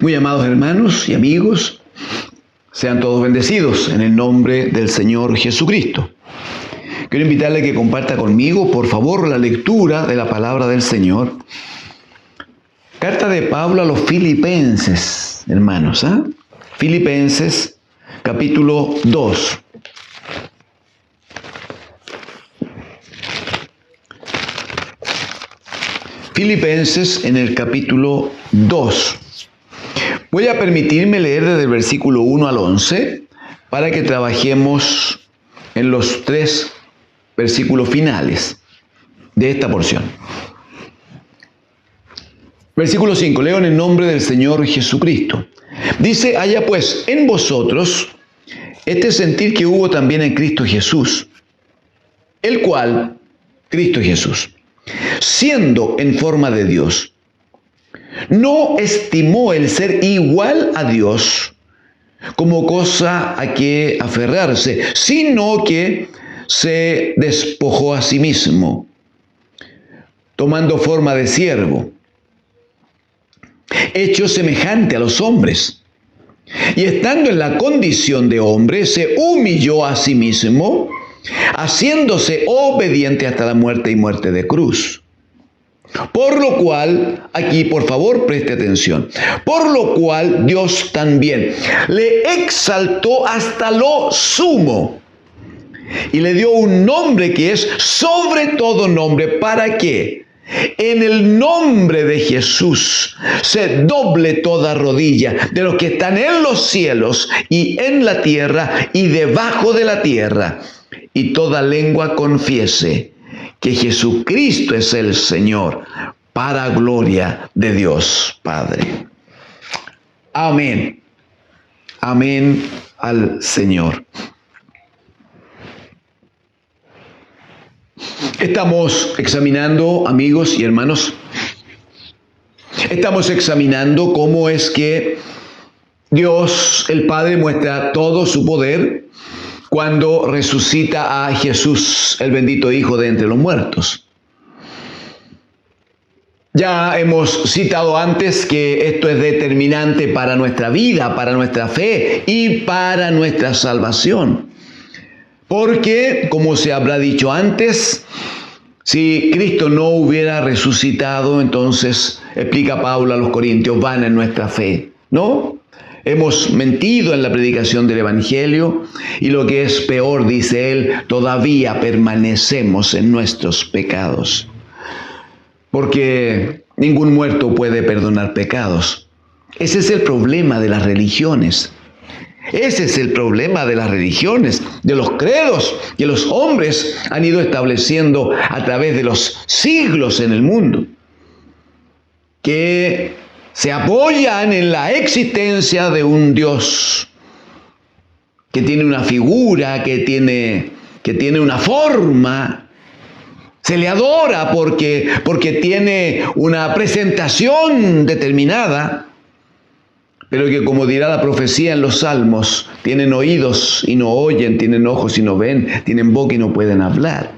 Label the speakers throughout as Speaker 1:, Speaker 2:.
Speaker 1: Muy amados hermanos y amigos, sean todos bendecidos en el nombre del Señor Jesucristo. Quiero invitarle a que comparta conmigo, por favor, la lectura de la palabra del Señor. Carta de Pablo a los Filipenses, hermanos. Filipenses, capítulo 2. Filipenses en el capítulo 2. Voy a permitirme leer desde el versículo 1 al 11 para que trabajemos en los 3 versículos finales de esta porción. Versículo 5, leo en el nombre del Señor Jesucristo. Dice: haya pues en vosotros este sentir que hubo también en Cristo Jesús, el cual, Cristo Jesús, siendo en forma de Dios, no estimó el ser igual a Dios como cosa a que aferrarse, sino que se despojó a sí mismo, tomando forma de siervo, hecho semejante a los hombres, y estando en la condición de hombre, se humilló a sí mismo, haciéndose obediente hasta la muerte y muerte de cruz. Por lo cual, aquí por favor preste atención, por lo cual Dios también le exaltó hasta lo sumo y le dio un nombre que es sobre todo nombre, para que en el nombre de Jesús se doble toda rodilla de los que están en los cielos y en la tierra y debajo de la tierra, y toda lengua confiese que Jesucristo es el Señor, para gloria de Dios Padre. Amén. Amén al Señor. Estamos examinando, amigos y hermanos, estamos examinando cómo es que Dios, el Padre, muestra todo su poder cuando resucita a Jesús, el bendito Hijo de entre los muertos. Ya hemos citado antes que esto es determinante para nuestra vida, para nuestra fe y para nuestra salvación. Porque, como se habrá dicho antes, si Cristo no hubiera resucitado, entonces, explica Pablo a los Corintios, vana es nuestra fe, ¿no? Hemos mentido en la predicación del Evangelio y lo que es peor, dice él, todavía permanecemos en nuestros pecados. Porque ningún muerto puede perdonar pecados. Ese es el problema de las religiones. Ese es el problema de las religiones, de los credos que los hombres han ido estableciendo a través de los siglos en el mundo, que se apoyan en la existencia de un Dios que tiene una figura, que tiene una forma. Se le adora porque tiene una presentación determinada, pero que, como dirá la profecía en los Salmos, tienen oídos y no oyen, tienen ojos y no ven, tienen boca y no pueden hablar.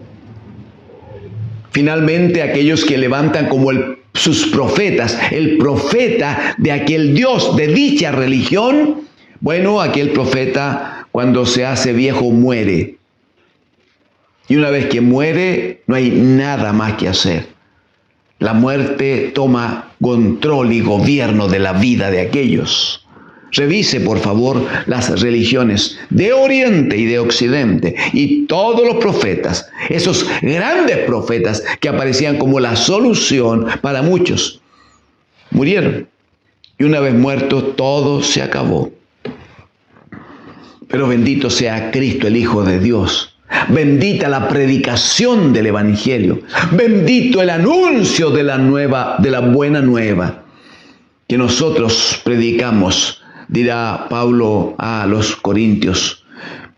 Speaker 1: Finalmente, aquellos que levantan como sus profetas, el profeta de aquel Dios de dicha religión, bueno, aquel profeta cuando se hace viejo muere. Y una vez que muere, no hay nada más que hacer. La muerte toma control y gobierno de la vida de aquellos. Revise, por favor, las religiones de Oriente y de Occidente. Y todos los profetas, esos grandes profetas que aparecían como la solución para muchos, murieron. Y una vez muertos, todo se acabó. Pero bendito sea Cristo, el Hijo de Dios. Bendita la predicación del Evangelio. Bendito el anuncio de la buena nueva que nosotros predicamos, dirá Pablo a los Corintios.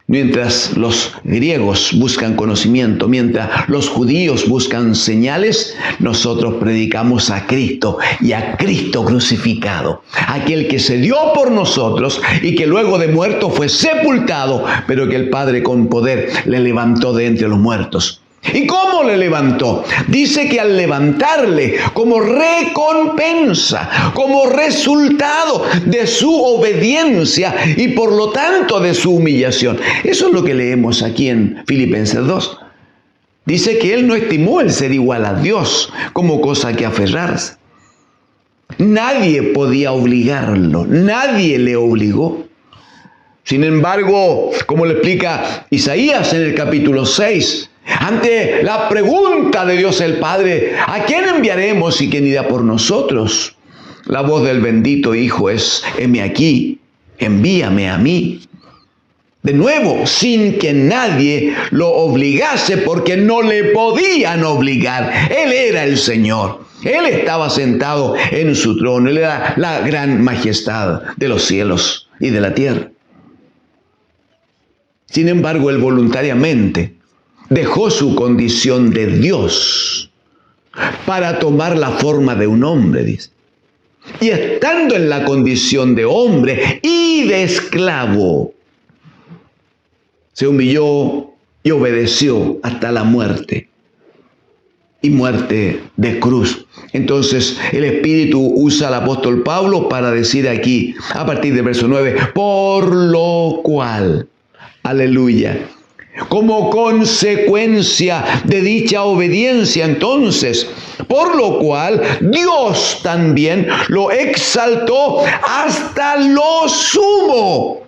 Speaker 1: Mientras los griegos buscan conocimiento, mientras los judíos buscan señales, nosotros predicamos a Cristo y a Cristo crucificado. Aquel que se dio por nosotros y que luego de muerto fue sepultado, pero que el Padre con poder le levantó de entre los muertos. ¿Y cómo le levantó? Dice que al levantarle como recompensa, como resultado de su obediencia y por lo tanto de su humillación. Eso es lo que leemos aquí en Filipenses 2. Dice que él no estimó el ser igual a Dios como cosa que aferrarse. Nadie podía obligarlo, nadie le obligó. Sin embargo, como le explica Isaías en el capítulo 6, ante la pregunta de Dios el Padre, ¿a quién enviaremos y quién irá por nosotros? La voz del bendito Hijo es, heme aquí, envíame a mí. De nuevo, sin que nadie lo obligase, porque no le podían obligar. Él era el Señor. Él estaba sentado en su trono. Él era la gran majestad de los cielos y de la tierra. Sin embargo, él voluntariamente dejó su condición de Dios para tomar la forma de un hombre, dice. Y estando en la condición de hombre y de esclavo, se humilló y obedeció hasta la muerte. Y muerte de cruz. Entonces el Espíritu usa al apóstol Pablo para decir aquí, a partir del verso 9, por lo cual, aleluya, como consecuencia de dicha obediencia, entonces, por lo cual Dios también lo exaltó hasta lo sumo.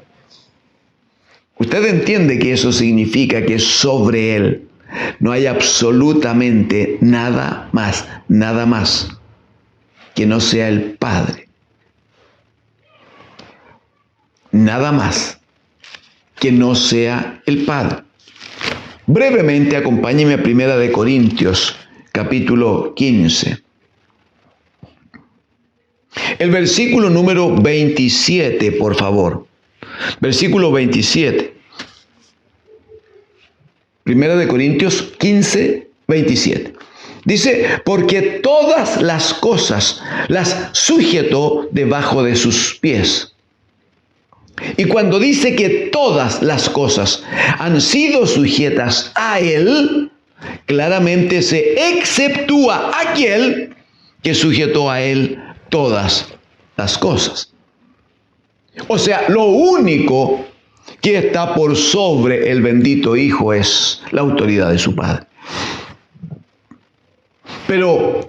Speaker 1: Usted entiende que eso significa que sobre él no hay absolutamente nada más que no sea el Padre. Nada más que no sea el Padre. Brevemente acompáñeme a 1 Corintios, capítulo 15. El versículo número 27, por favor. Versículo 27. 1 Corintios 15, 27. Dice, porque todas las cosas las sujetó debajo de sus pies. Y cuando dice que todas las cosas han sido sujetas a él, claramente se exceptúa aquel que sujetó a él todas las cosas. O sea, lo único que está por sobre el bendito Hijo es la autoridad de su Padre. Pero,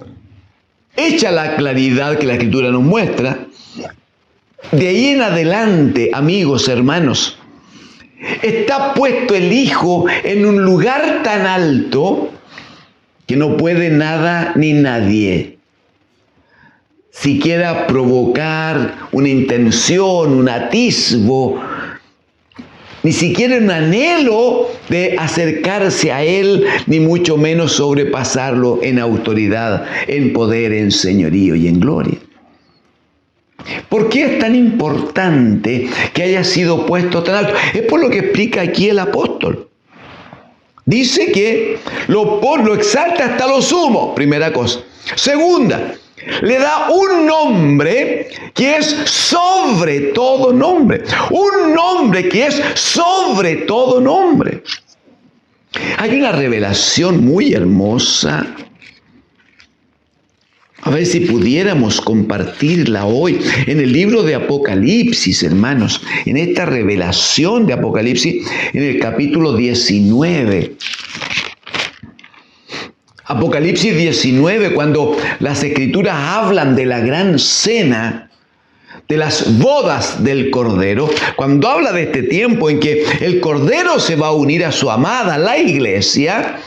Speaker 1: hecha la claridad que la Escritura nos muestra, de ahí en adelante, amigos, hermanos, está puesto el Hijo en un lugar tan alto que no puede nada ni nadie siquiera provocar una intención, un atisbo, ni siquiera un anhelo de acercarse a Él, ni mucho menos sobrepasarlo en autoridad, en poder, en señorío y en gloria. ¿Por qué es tan importante que haya sido puesto tan alto? Es por lo que explica aquí el apóstol. Dice que lo exalta hasta lo sumo, primera cosa. Segunda, le da un nombre que es sobre todo nombre. Un nombre que es sobre todo nombre. Hay una revelación muy hermosa. A ver si pudiéramos compartirla hoy en el libro de Apocalipsis, hermanos. En esta revelación de Apocalipsis, en el capítulo 19. Apocalipsis 19, cuando las Escrituras hablan de la gran cena, de las bodas del Cordero, cuando habla de este tiempo en que el Cordero se va a unir a su amada, la iglesia,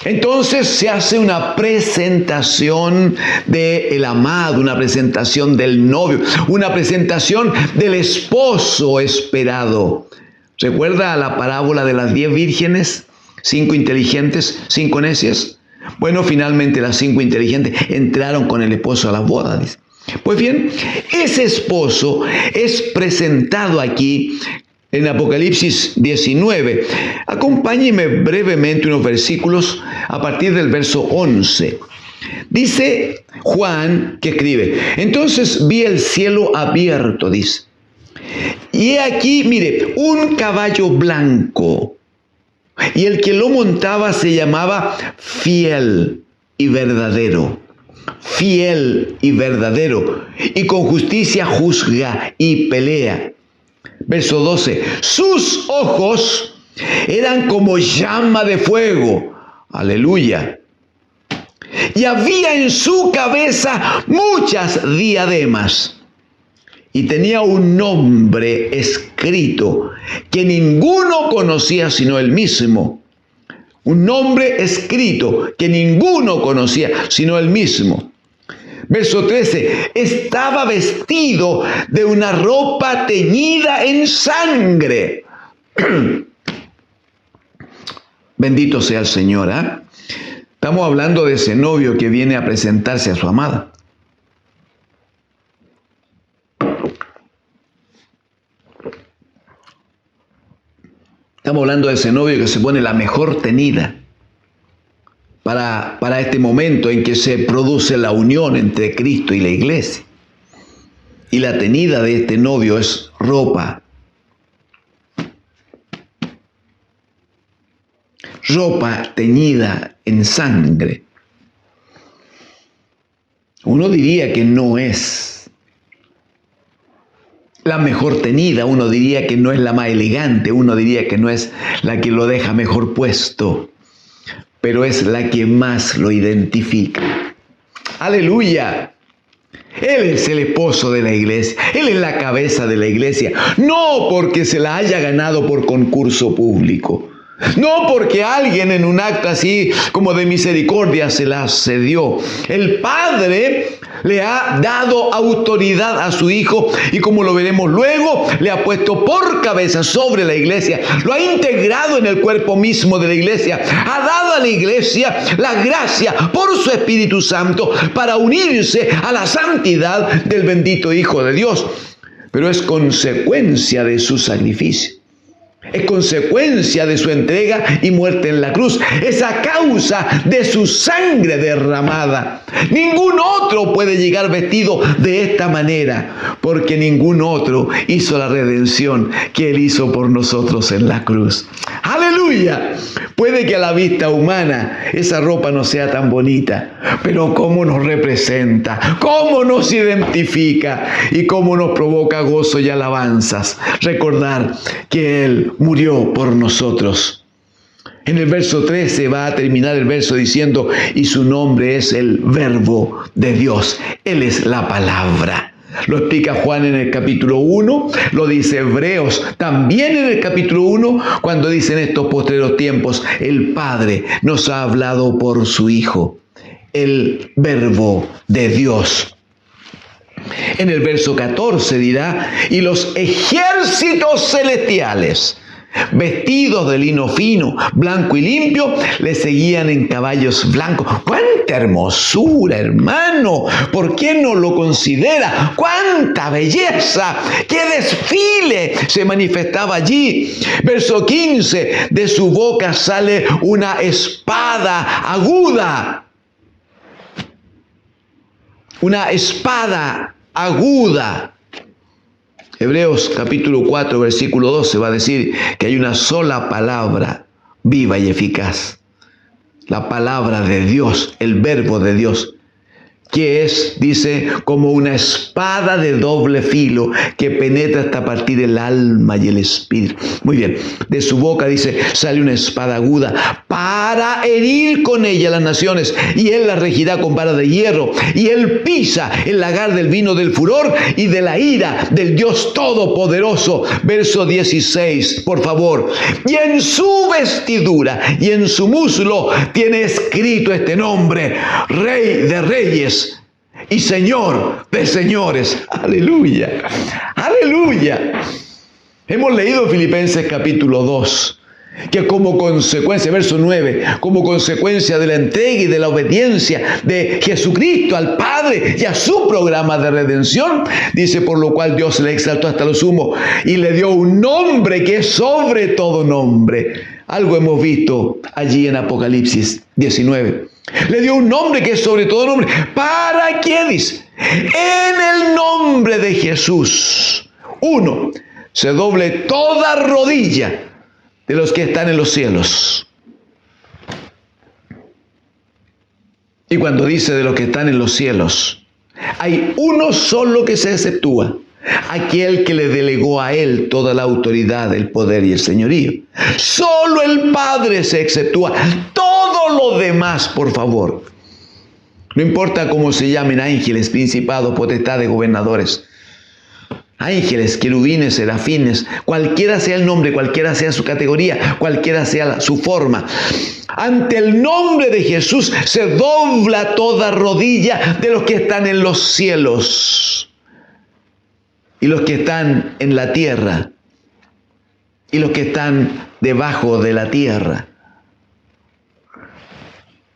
Speaker 1: entonces se hace una presentación del amado, una presentación del novio, una presentación del esposo esperado. ¿Recuerda la parábola de las 10 vírgenes? 5 inteligentes, 5 necias. Bueno, finalmente las 5 inteligentes entraron con el esposo a las bodas, dice. Pues bien, ese esposo es presentado aquí en Apocalipsis 19. Acompáñeme brevemente unos versículos a partir del verso 11. Dice Juan, que escribe, entonces vi el cielo abierto, dice. Y he aquí, mire, un caballo blanco. y el que lo montaba se llamaba Fiel y Verdadero. Fiel y verdadero, y con justicia juzga y pelea. Verso 12, sus ojos eran como llama de fuego. Aleluya. Y había en su cabeza muchas diademas. Y tenía un nombre escrito que ninguno conocía sino él mismo. Un nombre escrito que ninguno conocía sino él mismo. Verso 13, estaba vestido de una ropa teñida en sangre. Bendito sea el Señor, ¿eh? Estamos hablando de ese novio que viene a presentarse a su amada. Estamos hablando de ese novio que se pone la mejor teñida para este momento en que se produce la unión entre Cristo y la iglesia. Y la teñida de este novio es ropa. Ropa teñida en sangre. Uno diría que no es la mejor teñida, uno diría que no es la más elegante, uno diría que no es la que lo deja mejor puesto, pero es la que más lo identifica. ¡Aleluya! Él es el esposo de la iglesia, Él es la cabeza de la iglesia, no porque se la haya ganado por concurso público, no porque alguien en un acto así como de misericordia se la cedió. El Padre le ha dado autoridad a su Hijo y, como lo veremos luego, le ha puesto por cabeza sobre la iglesia, lo ha integrado en el cuerpo mismo de la iglesia, ha dado a la iglesia la gracia por su Espíritu Santo para unirse a la santidad del bendito Hijo de Dios. Pero es consecuencia de su sacrificio. Es consecuencia de su entrega y muerte en la cruz. Es a causa de su sangre derramada. Ningún otro puede llegar vestido de esta manera, porque ningún otro hizo la redención que Él hizo por nosotros en la cruz. ¡Aleluya! Puede que a la vista humana esa ropa no sea tan bonita, pero cómo nos representa, cómo nos identifica y cómo nos provoca gozo y alabanzas recordar que Él murió por nosotros. En el verso 13 va a terminar el verso diciendo, y su nombre es el Verbo de Dios. Él es la palabra. Lo explica Juan en el capítulo 1, lo dice Hebreos también en el capítulo 1, cuando dice: en estos postreros tiempos el Padre nos ha hablado por su Hijo, el Verbo de Dios. En el verso 14 dirá: y los ejércitos celestiales, vestidos de lino fino, blanco y limpio, le seguían en caballos blancos. ¡Cuánta hermosura, hermano! ¿Por qué no lo considera? ¡Cuánta belleza! ¡Qué desfile se manifestaba allí! Verso 15, de su boca sale una espada aguda. Una espada aguda. Hebreos capítulo 4, versículo 12 va a decir que hay una sola palabra viva y eficaz. La palabra de Dios, el Verbo de Dios, que es, dice, como una espada de doble filo que penetra hasta partir el alma y el espíritu. Muy bien, de su boca, dice, sale una espada aguda para herir con ella las naciones, y Él las regirá con vara de hierro, y Él pisa el lagar del vino del furor y de la ira del Dios Todopoderoso. Verso 16, por favor. Y en su vestidura y en su muslo tiene escrito este nombre: Rey de Reyes y Señor de señores. Aleluya, aleluya. Hemos leído Filipenses capítulo 2, que como consecuencia, verso 9, como consecuencia de la entrega y de la obediencia de Jesucristo al Padre y a su programa de redención, dice: por lo cual Dios le exaltó hasta lo sumo y le dio un nombre que es sobre todo nombre. Algo hemos visto allí en Apocalipsis 19. Le dio un nombre que es sobre todo nombre. ¿Para qué? Dice: en el nombre de Jesús, 1, se doble toda rodilla de los que están en los cielos. Y cuando dice de los que están en los cielos, hay uno solo que se exceptúa, aquel que le delegó a él toda la autoridad, el poder y el señorío. Solo el Padre se exceptúa. Todo lo demás, por favor. No importa cómo se llamen ángeles, principados, potestades, gobernadores. Ángeles, querubines, serafines, cualquiera sea el nombre, cualquiera sea su categoría, cualquiera sea su forma. Ante el nombre de Jesús se dobla toda rodilla de los que están en los cielos y los que están en la tierra y los que están debajo de la tierra.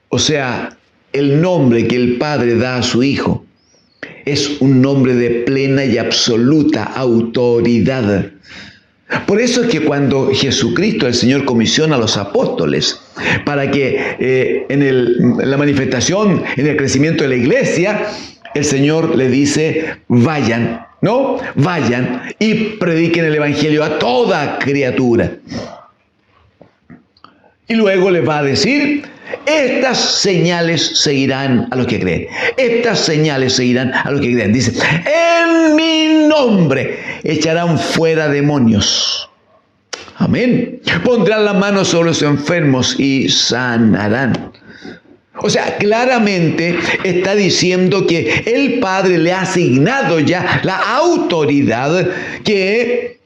Speaker 1: O sea, el nombre que el Padre da a su Hijo es un nombre de plena y absoluta autoridad. Por eso es que cuando Jesucristo, el Señor, comisiona a los apóstoles para que en la manifestación, en el crecimiento de la iglesia, el Señor le dice, vayan, ¿no? Vayan y prediquen el Evangelio a toda criatura. Y luego les va a decir, estas señales seguirán a los que creen. Estas señales seguirán a los que creen. Dice, en mi nombre echarán fuera demonios. Amén. Pondrán la mano sobre los enfermos y sanarán. O sea, claramente está diciendo que el Padre le ha asignado ya la autoridad que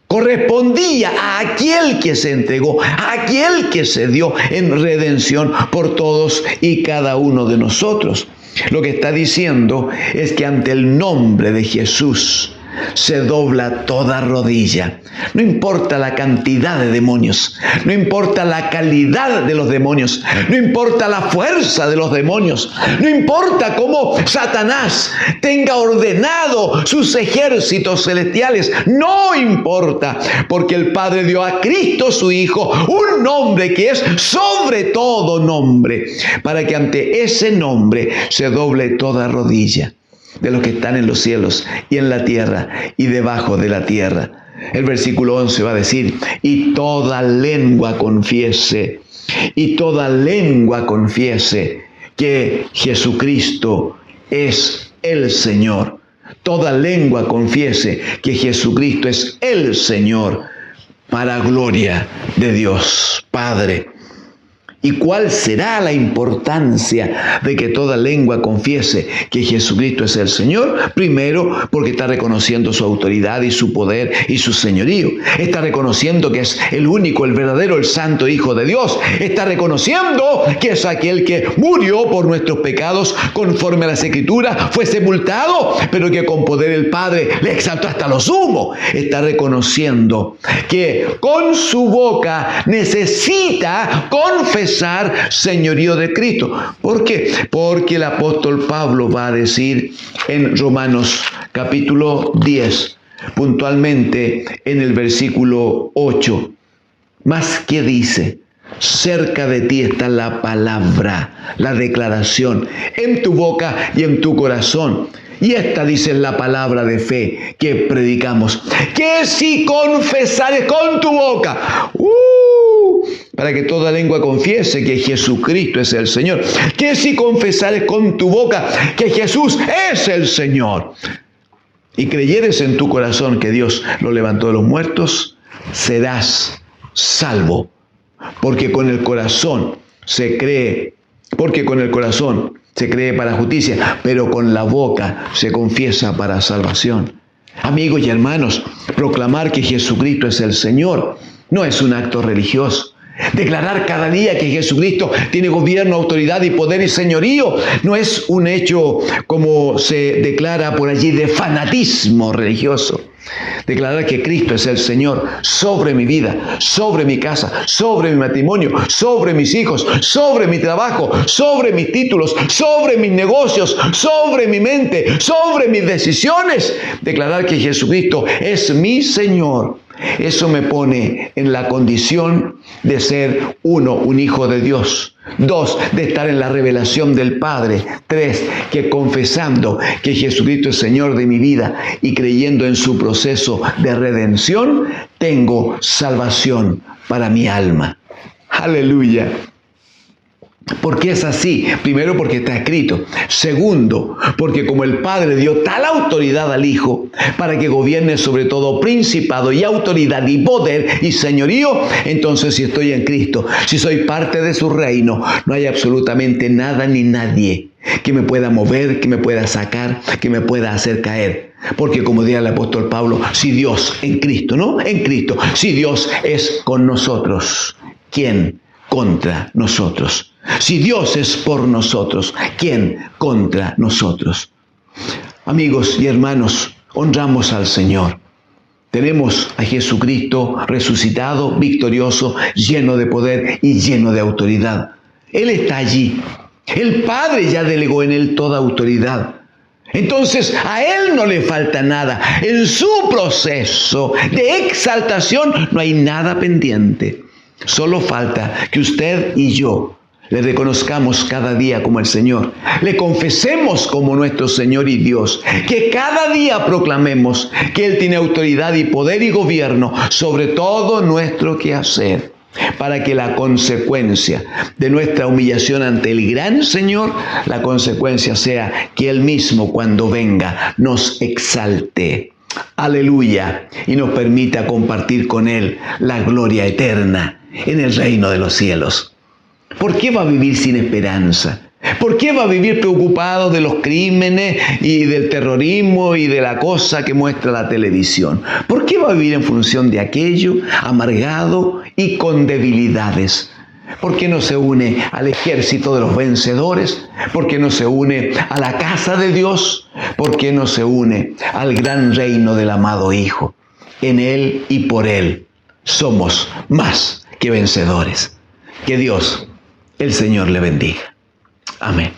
Speaker 1: correspondía a aquel que se entregó, a aquel que se dio en redención por todos y cada uno de nosotros. Lo que está diciendo es que ante el nombre de Jesús se dobla toda rodilla. No importa la cantidad de demonios, no importa la calidad de los demonios, no importa la fuerza de los demonios, no importa cómo Satanás tenga ordenado sus ejércitos celestiales, no importa, porque el Padre dio a Cristo su Hijo un nombre que es sobre todo nombre, para que ante ese nombre se doble toda rodilla de los que están en los cielos y en la tierra y debajo de la tierra. El versículo 11 va a decir, y toda lengua confiese que Jesucristo es el Señor. Toda lengua confiese que Jesucristo es el Señor, para gloria de Dios Padre. ¿Y cuál será la importancia de que toda lengua confiese que Jesucristo es el Señor? Primero, porque está reconociendo su autoridad y su poder y su señorío. Está reconociendo que es el único, el verdadero, el santo Hijo de Dios. Está reconociendo que es aquel que murió por nuestros pecados conforme a las Escrituras, fue sepultado, pero que con poder el Padre le exaltó hasta lo sumo. Está reconociendo que con su boca necesita confesar señorío de Cristo. ¿Por qué? Porque el apóstol Pablo va a decir en Romanos capítulo 10, puntualmente en el versículo 8, más que dice, cerca de ti está la palabra, la declaración, en tu boca y en tu corazón. Y esta dice la palabra de fe que predicamos, que si confesares con tu boca, para que toda lengua confiese que Jesucristo es el Señor, que si confesares con tu boca que Jesús es el Señor, y creyeres en tu corazón que Dios lo levantó de los muertos, serás salvo. Porque con el corazón se cree para justicia, pero con la boca se confiesa para salvación. Amigos y hermanos, proclamar que Jesucristo es el Señor no es un acto religioso. Declarar cada día que Jesucristo tiene gobierno, autoridad y poder y señorío no es un hecho como se declara por allí de fanatismo religioso. Declarar que Cristo es el Señor sobre mi vida, sobre mi casa, sobre mi matrimonio, sobre mis hijos, sobre mi trabajo, sobre mis títulos, sobre mis negocios, sobre mi mente, sobre mis decisiones. Declarar que Jesucristo es mi Señor. Eso me pone en la condición de ser, 1, un hijo de Dios. 2, de estar en la revelación del Padre. 3, que confesando que Jesucristo es Señor de mi vida y creyendo en su proceso de redención, tengo salvación para mi alma. Aleluya. ¿Por qué es así? Primero, porque está escrito. Segundo, porque como el Padre dio tal autoridad al Hijo para que gobierne sobre todo principado y autoridad y poder y señorío, entonces si estoy en Cristo, si soy parte de su reino, no hay absolutamente nada ni nadie que me pueda mover, que me pueda sacar, que me pueda hacer caer. Porque como diría el apóstol Pablo, si Dios en Cristo, ¿no? En Cristo, si Dios es con nosotros, ¿quién contra nosotros? Si Dios es por nosotros, ¿quién contra nosotros? Amigos y hermanos, honramos al Señor. Tenemos a Jesucristo resucitado, victorioso, lleno de poder y lleno de autoridad. Él está allí. El Padre ya delegó en Él toda autoridad. Entonces a Él no le falta nada. En su proceso de exaltación no hay nada pendiente. Solo falta que usted y yo le reconozcamos cada día como el Señor, le confesemos como nuestro Señor y Dios, que cada día proclamemos que Él tiene autoridad y poder y gobierno sobre todo nuestro quehacer, para que la consecuencia de nuestra humillación ante el gran Señor, la consecuencia sea que Él mismo cuando venga nos exalte. Aleluya, y nos permita compartir con Él la gloria eterna en el reino de los cielos. ¿Por qué va a vivir sin esperanza? ¿Por qué va a vivir preocupado de los crímenes y del terrorismo y de la cosa que muestra la televisión? ¿Por qué va a vivir en función de aquello, amargado y con debilidades? ¿Por qué no se une al ejército de los vencedores? ¿Por qué no se une a la casa de Dios? ¿Por qué no se une al gran reino del amado Hijo? En Él y por Él somos más que vencedores. Que Dios, el Señor, le bendiga. Amén.